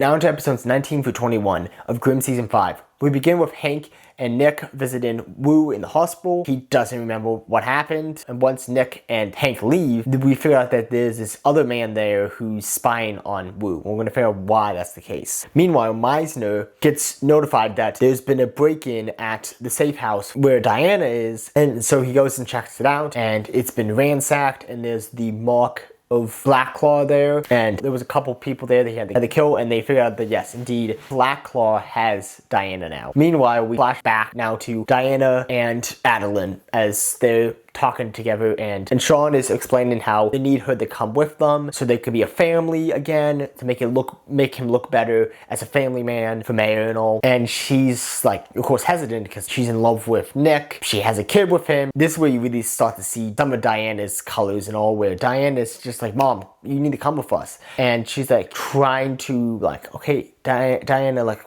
Now into episodes 19 through 21 of Grimm Season 5. We begin with Hank and Nick visiting Wu in the hospital. He doesn't remember what happened. And once Nick and Hank leave, we figure out that there's this other man there who's spying on Wu. We're going to figure out why that's the case. Meanwhile, Meisner gets notified that there's been a break-in at the safe house where Diana is. And so he goes and checks it out. And it's been ransacked. And there's the mark of Black Claw there, and there was a couple people there that he had to kill, and they figured out that yes, indeed, Black Claw has Diana now. Meanwhile, we flash back now to Diana and Adeline as they're talking together, and Sean is explaining how they need her to come with them so they could be a family again, to make him look better as a family man for Mayor and all. And she's like, of course, hesitant because she's in love with Nick. She has a kid with him. This is where you really start to see some of Diana's colors and all, where Diana's just like, Mom, you need to come with us. And she's like trying to like, okay, Diana, like,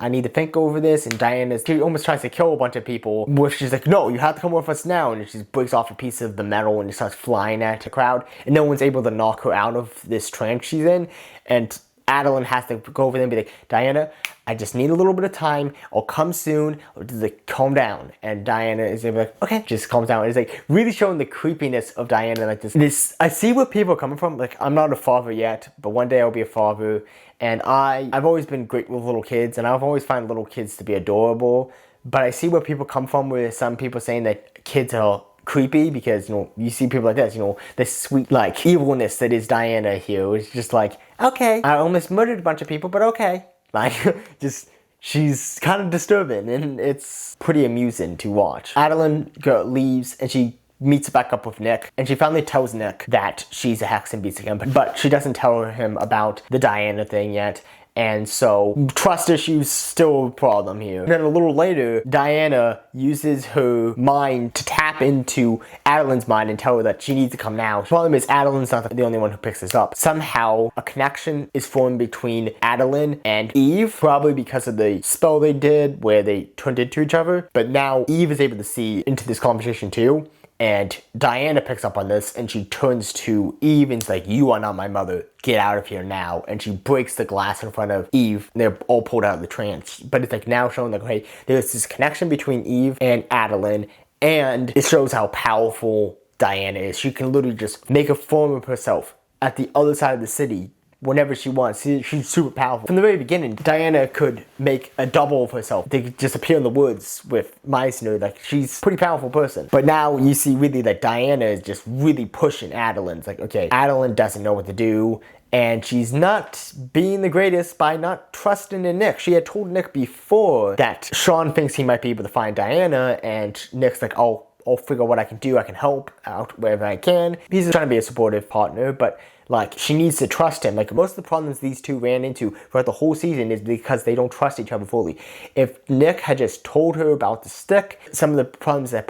I need to think over this. And she almost tries to kill a bunch of people, where she's like, no, you have to come with us now. And she breaks off a piece of the metal and starts flying at the crowd. And no one's able to knock her out of this trance she's in. And Adeline has to go over there and be like, Diana, I just need a little bit of time. I'll come soon. Or just like, calm down. And Diana is like, okay, just calms down. It's like really showing the creepiness of Diana. Like this, I see where people are coming from. Like, I'm not a father yet, but one day I'll be a father. And I've always been great with little kids, and I've always found little kids to be adorable. But I see where people come from, where some people saying that kids are creepy because, you know, you see people like this, you know, this sweet, like, evilness that is Diana here. It's just like, okay, I almost murdered a bunch of people, but okay. Like, just, she's kind of disturbing, and it's pretty amusing to watch. Adeline leaves, and she meets back up with Nick, and she finally tells Nick that she's a hex and beats again, but she doesn't tell him about the Diana thing yet. And so, trust issues still a problem here. And then a little later, Diana uses her mind to tap into Adeline's mind and tell her that she needs to come now. The problem is Adeline's not the only one who picks this up. Somehow, a connection is formed between Adeline and Eve, probably because of the spell they did where they turned into each other. But now Eve is able to see into this conversation too. And Diana picks up on this, and she turns to Eve and is like, you are not my mother. Get out of here now. And she breaks the glass in front of Eve, and they're all pulled out of the trance. But it's like now showing like, hey, there's this connection between Eve and Adeline, and it shows how powerful Diana is. She can literally just make a form of herself at the other side of the city whenever she wants. She's super powerful. From the very beginning, Diana could make a double of herself. They could just appear in the woods with Meisner. Like, she's a pretty powerful person. But now you see really that Diana is just really pushing Adeline. It's like, okay, Adeline doesn't know what to do, and she's not being the greatest by not trusting in Nick. She had told Nick before that Sean thinks he might be able to find Diana, and Nick's like, oh, I'll figure out what I can do. I can help out wherever I can. He's just trying to be a supportive partner, but like, she needs to trust him. Like, most of the problems these two ran into throughout the whole season is because they don't trust each other fully. If Nick had just told her about the stick, some of the problems that's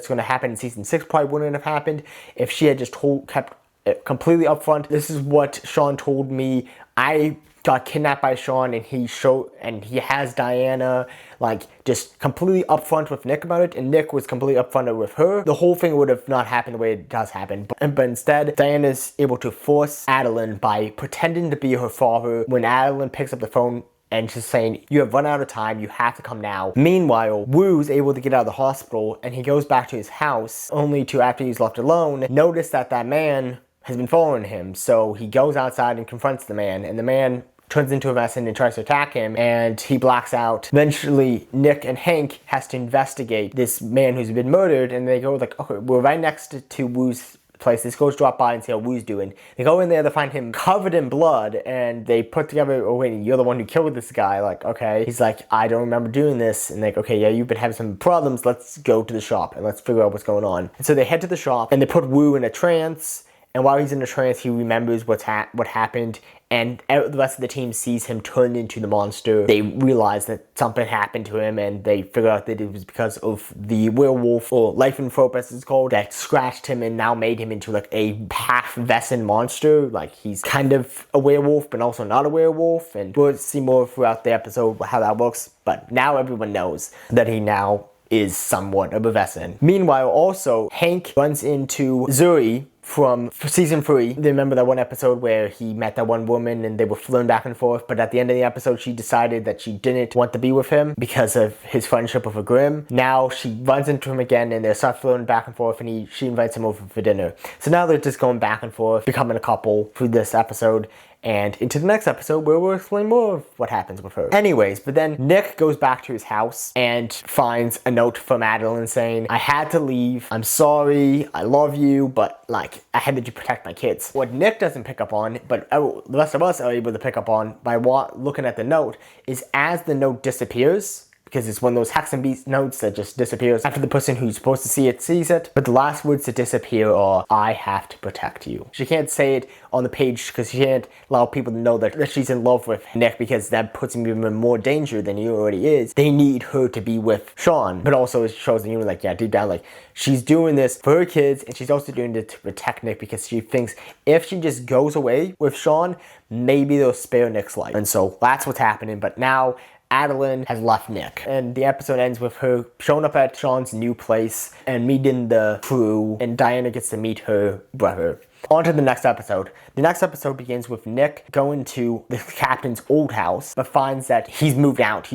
going to happen in season 6 probably wouldn't have happened. If she had just kept it completely upfront, this is what Sean told me. I got kidnapped by Sean, and he has Diana, like, just completely upfront with Nick about it, and Nick was completely upfront with her. The whole thing would have not happened the way it does happen. But instead, Diana's able to force Adeline by pretending to be her father. When Adeline picks up the phone and she's saying, you have run out of time, you have to come now. Meanwhile, Wu's able to get out of the hospital, and he goes back to his house, only to, after he's left alone, notice that man has been following him. So he goes outside and confronts the man, and the man turns into a mess and tries to attack him, and he blacks out. Eventually, Nick and Hank has to investigate this man who's been murdered, and they go like, okay, we're right next to Wu's place. This goes drop by and see how Wu's doing. They go in there to find him covered in blood, and they put together, oh wait, you're the one who killed this guy. Like, okay. He's like, I don't remember doing this. And like, okay, yeah, you've been having some problems. Let's go to the shop and let's figure out what's going on. And so they head to the shop, and they put Wu in a trance. And while he's in a trance, he remembers what happened, and the rest of the team sees him turn into the monster. They realize that something happened to him, and they figure out that it was because of the werewolf, or lycanthrope as it's called, that scratched him and now made him into like a half-Vessin monster. Like, he's kind of a werewolf, but also not a werewolf, and we'll see more throughout the episode how that works. But now everyone knows that he now is somewhat of a Vessin. Meanwhile, also, Hank runs into Zuri from season 3. They remember that one episode where he met that one woman and they were flirting back and forth, but at the end of the episode she decided that she didn't want to be with him because of his friendship with a Grimm. Now she runs into him again and they start flirting back and forth, and she invites him over for dinner. So now they're just going back and forth, becoming a couple through this episode and into the next episode where we'll explain more of what happens with her. Anyways, but then Nick goes back to his house and finds a note from Adeline saying, "I had to leave. I'm sorry. I love you, but like I had to protect my kids." What Nick doesn't pick up on, but the rest of us are able to pick up on by looking at the note, is as the note disappears, because it's one of those hex and beat notes that just disappears after the person who's supposed to see it sees it. But the last words to disappear are, "I have to protect you." She can't say it on the page because she can't allow people to know that she's in love with Nick, because that puts him even in more danger than he already is. They need her to be with Sean, but also it shows the like, yeah, deep down, like she's doing this for her kids, and she's also doing it to protect Nick because she thinks if she just goes away with Sean, maybe they'll spare Nick's life. And so that's what's happening. But now Adeline has left Nick, and the episode ends with her showing up at Sean's new place and meeting the crew, and Diana gets to meet her brother. On to the next episode. The next episode begins with Nick going to the captain's old house, but finds that he's moved out.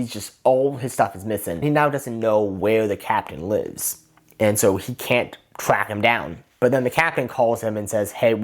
All his stuff is missing. He now doesn't know where the captain lives, and so he can't track him down. But then the captain calls him and says, "Hey,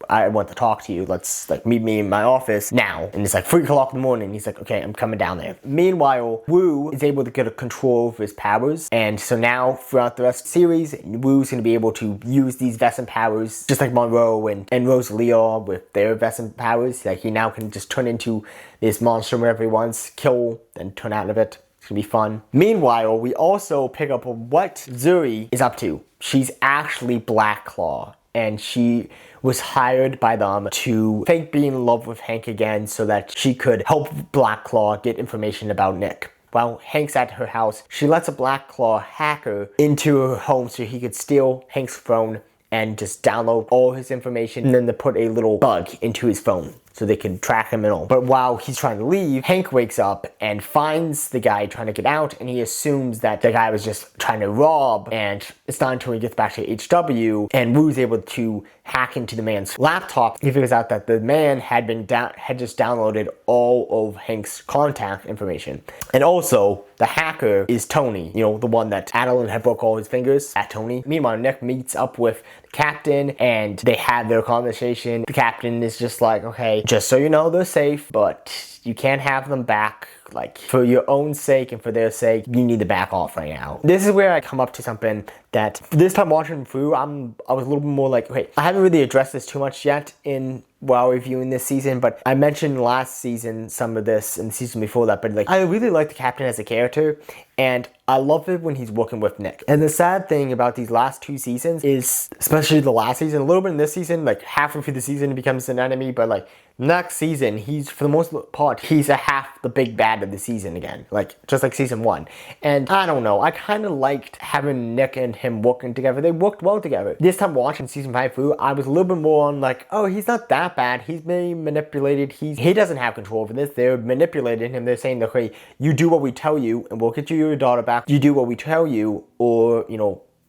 I want to talk to you. Let's meet me in my office now." And it's 3 o'clock in the morning. He's like, "Okay, I'm coming down there." Meanwhile, Wu is able to get a control of his powers. And so now throughout the rest of the series, Wu's going to be able to use these Vesson powers, just like Monroe and Rosalie with their Vesson powers. He now can just turn into this monster whenever he wants, kill, then turn out of it. It's going to be fun. Meanwhile, we also pick up on what Zuri is up to. She's actually Black Claw, and she was hired by them to fake being in love with Hank again so that she could help Black Claw get information about Nick. While Hank's at her house, she lets a Black Claw hacker into her home so he could steal Hank's phone and just download all his information, and then to put a little bug into his phone so they can track him and all. But while he's trying to leave, Hank wakes up and finds the guy trying to get out, and he assumes that the guy was just trying to rob, and it's not until he gets back to HW and Wu's able to hack into the man's laptop, he figures out that the man had just downloaded all of Hank's contact information. And also, the hacker is Tony, the one that Adeline had broke all his fingers at Tony. Meanwhile, Nick meets up with the captain and they had their conversation. The captain is just like, "Okay, just so you know, they're safe, but you can't have them back. For your own sake and for their sake, you need to back off right now." This is where I come up to something that this time watching through, I was a little bit more like, okay, I haven't really addressed this too much yet while reviewing this season, but I mentioned last season some of this and the season before that, but I really like the captain as a character, and I love it when he's working with Nick. And the sad thing about these last 2 seasons is, especially the last season, a little bit in this season, halfway through the season he becomes an enemy, but next season, he's, for the most part, he's a half the big bad of the season again, just like season 1. And I don't know, I kind of liked having Nick and him working together. They worked well together. This time watching season 5 through, I was a little bit more on oh, he's not that bad. He's being manipulated. He doesn't have control over this. They're manipulating him. They're saying, okay, you do what we tell you and we'll get you your daughter back. You do what we tell you, or,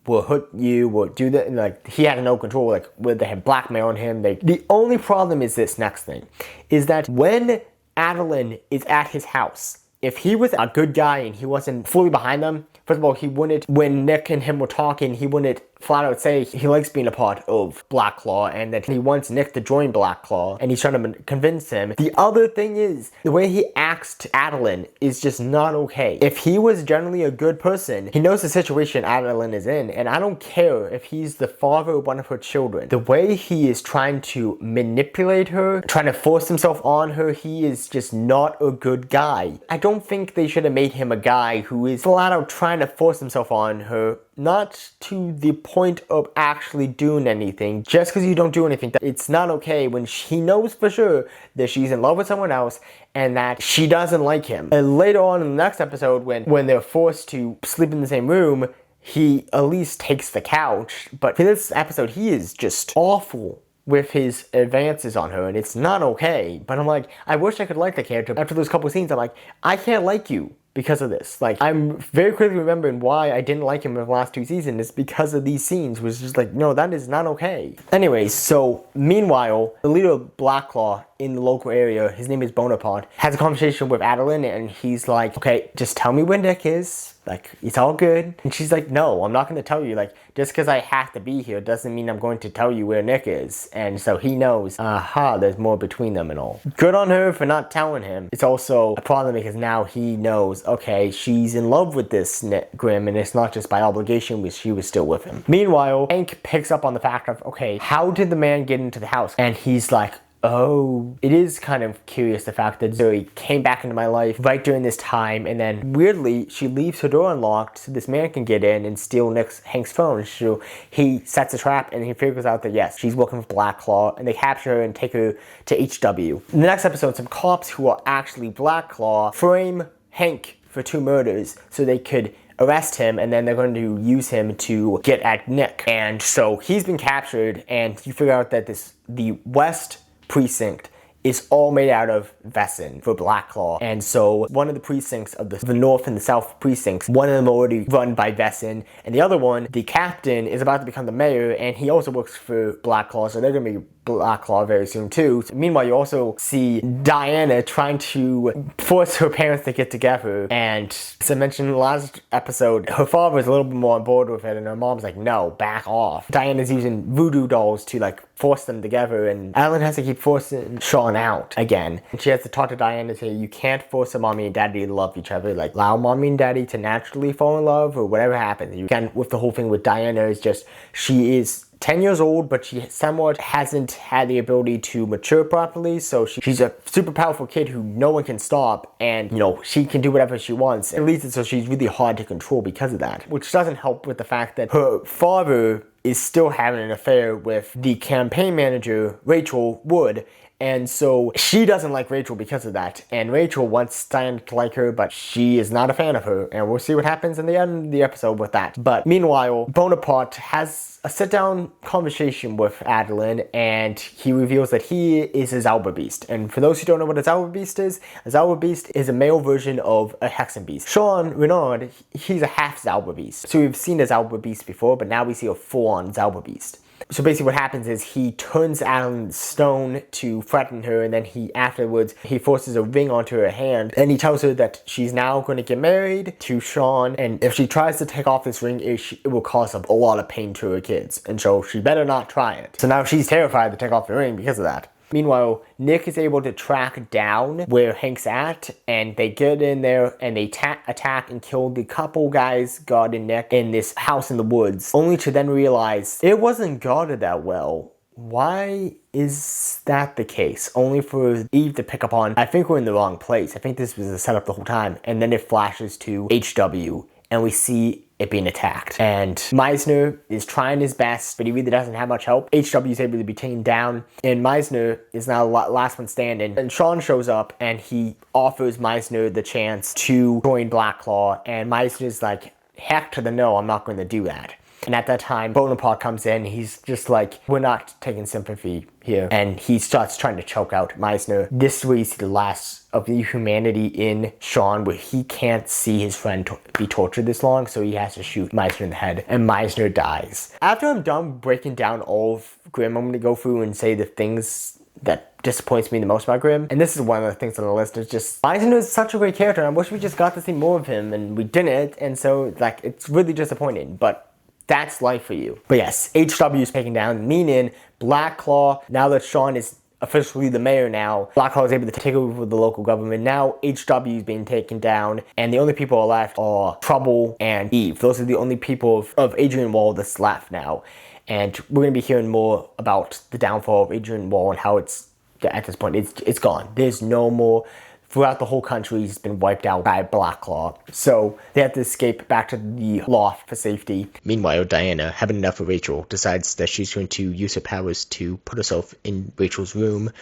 we'll hurt you, we'll do that. And he had no control, where they had blackmailed him. The only problem is this next thing, is that when Adeline is at his house, if he was a good guy and he wasn't fully behind them, first of all, he wouldn't, when Nick and him were talking, he wouldn't flat out say he likes being a part of Black Claw and that he wants Nick to join Black Claw, and he's trying to convince him. The other thing is, the way he acts to Adeline is just not okay. If he was generally a good person, he knows the situation Adeline is in, and I don't care if he's the father of one of her children. The way he is trying to manipulate her, trying to force himself on her, he is just not a good guy. I don't think they should have made him a guy who is flat out trying to force himself on her, not to the point of actually doing anything. Just because you don't do anything, it's not okay when he knows for sure that she's in love with someone else and that she doesn't like him. And later on in the next episode, when they're forced to sleep in the same room, he at least takes the couch. But for this episode, he is just awful with his advances on her, and it's not okay. But I'm I wish I could like the character. After those couple scenes, I'm I can't like you. because of this. Like, I'm very quickly remembering why I didn't like him in the last 2 seasons. It's because of these scenes, was just like, no, that is not okay. Anyways, so meanwhile, the leader of Black Claw in the local area, his name is Bonaparte, has a conversation with Adeline, and he's like, okay, just tell me where Nick is. Like, it's all good. And she's like, no, I'm not going to tell you. Like, just because I have to be here doesn't mean I'm going to tell you where Nick is. And so he knows, there's more between them and all. Good on her for not telling him. It's also a problem because now he knows, okay, she's in love with this Grimm, and it's not just by obligation, but she was still with him. Meanwhile, Hank picks up on the fact of, okay, how did the man get into the house? And he's like, oh, it is kind of curious the fact that Zoe came back into my life right during this time, and then weirdly she leaves her door unlocked so this man can get in and steal Hank's phone. So he sets a trap and he figures out that yes, she's working with Black Claw, and they capture her and take her to HW. In the next episode, some cops who are actually Black Claw frame Hank for 2 murders so they could arrest him, and then they're going to use him to get at Nick. And so he's been captured, and you figure out that the West precinct is all made out of Vesson for Black Claw. And so one of the precincts of the North and the South precincts, one of them already run by Vesson, and the other one, the captain, is about to become the mayor, and he also works for Black Claw, so they're going to be Black Claw very soon too. So meanwhile, you also see Diana trying to force her parents to get together, and as I mentioned in the last episode, her father is a little bit more on board with it, and her mom's like, no, back off. Diana's using voodoo dolls to like force them together, and Alan has to keep forcing Sean out again. And she has to talk to Diana to say, you can't force a mommy and daddy to love each other. Like, allow mommy and daddy to naturally fall in love, or whatever happens. You can, with the whole thing with Diana, is just, she is 10 years old, but she somewhat hasn't had the ability to mature properly, so she's a super powerful kid who no one can stop, and, you know, she can do whatever she wants. At least so she's really hard to control because of that, which doesn't help with the fact that her father is still having an affair with the campaign manager, Rachel Wood, and so she doesn't like Rachel because of that, and Rachel wants Diana to like her, but she is not a fan of her, and we'll see what happens in the end of the episode with that. But meanwhile, Bonaparte has a sit-down conversation with Adeline, and he reveals that he is a Zauberbeast. And for those who don't know what a Zauberbeast is a male version of a Hexenbeast. Sean Renard, he's a half Zauberbeast. So we've seen a Zauberbeast before, but now we see a full-on Zauberbeast. So basically what happens is he turns Adeline stone to threaten her, and then afterwards he forces a ring onto her hand, and he tells her that she's now going to get married to Sean, and if she tries to take off this ring, it will cause a lot of pain to her kids, and so she better not try it. So now she's terrified to take off the ring because of that. Meanwhile, Nick is able to track down where Hank's at, and they get in there and they attack and kill the couple guys guarding Nick in this house in the woods, only to then realize it wasn't guarded that well. Why is that the case? Only for Eve to pick up on, I think we're in the wrong place. I think this was a setup the whole time. And then it flashes to HW, and we see it being attacked. And Meisner is trying his best, but he really doesn't have much help. HW is able to be taken down, and Meisner is now last one standing. And Sean shows up, and he offers Meisner the chance to join Black Claw, and Meisner's like, heck to the no, I'm not going to do that. And at that time, Bonaparte comes in, he's just like, we're not taking sympathy here. And he starts trying to choke out Meisner. This is where you see the last of the humanity in Sean, where he can't see his friend be tortured this long, so he has to shoot Meisner in the head, and Meisner dies. After I'm done breaking down all of Grimm, I'm going to go through and say the things that disappoints me the most about Grimm. And this is one of the things on the list, is just, Meisner is such a great character, and I wish we just got to see more of him, and we didn't, and so, like, it's really disappointing, but that's life for you. But yes, HW is taken down, meaning Black Claw, now that Sean is officially the mayor now, Black Claw is able to take over the local government. Now HW is being taken down, and the only people left are Trouble and Eve. Those are the only people of Adrian Wall that's left now. And we're going to be hearing more about the downfall of Adrian Wall and how it's, at this point, it's gone. There's no more. Throughout the whole country, he's been wiped out by Black Claw. So they have to escape back to the loft for safety. Meanwhile, Diana, having enough of Rachel, decides that she's going to use her powers to put herself in Rachel's room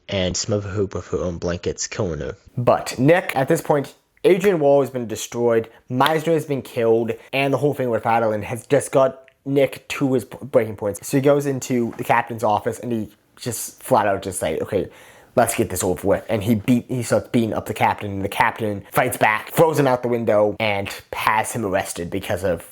and smother her with her own blankets, killing her. But Nick, at this point, Adrian Wall has been destroyed, Meisner has been killed, and the whole thing with Adeline has just got Nick to his breaking points. So he goes into the captain's office and he just flat out just say, okay, let's get this over with. And he starts beating up the captain, and the captain fights back, throws him out the window, and has him arrested because of,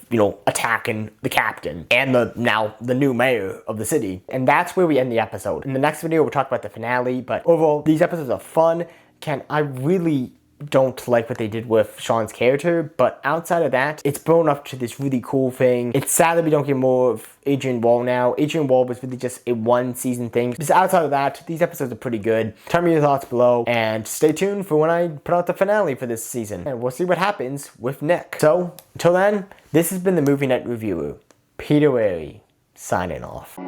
attacking the captain and the new mayor of the city. And that's where we end the episode. In the next video, we'll talk about the finale, but overall, these episodes are fun. I really don't like what they did with Sean's character, but outside of that, it's blown up to this really cool thing. It's sad that we don't get more of Adrian Wall now. Adrian Wall was really just a one-season thing. Just outside of that, these episodes are pretty good. Tell me your thoughts below, and stay tuned for when I put out the finale for this season. And we'll see what happens with Nick. So, until then, this has been the Movie Night Reviewer, Peter Wary, signing off.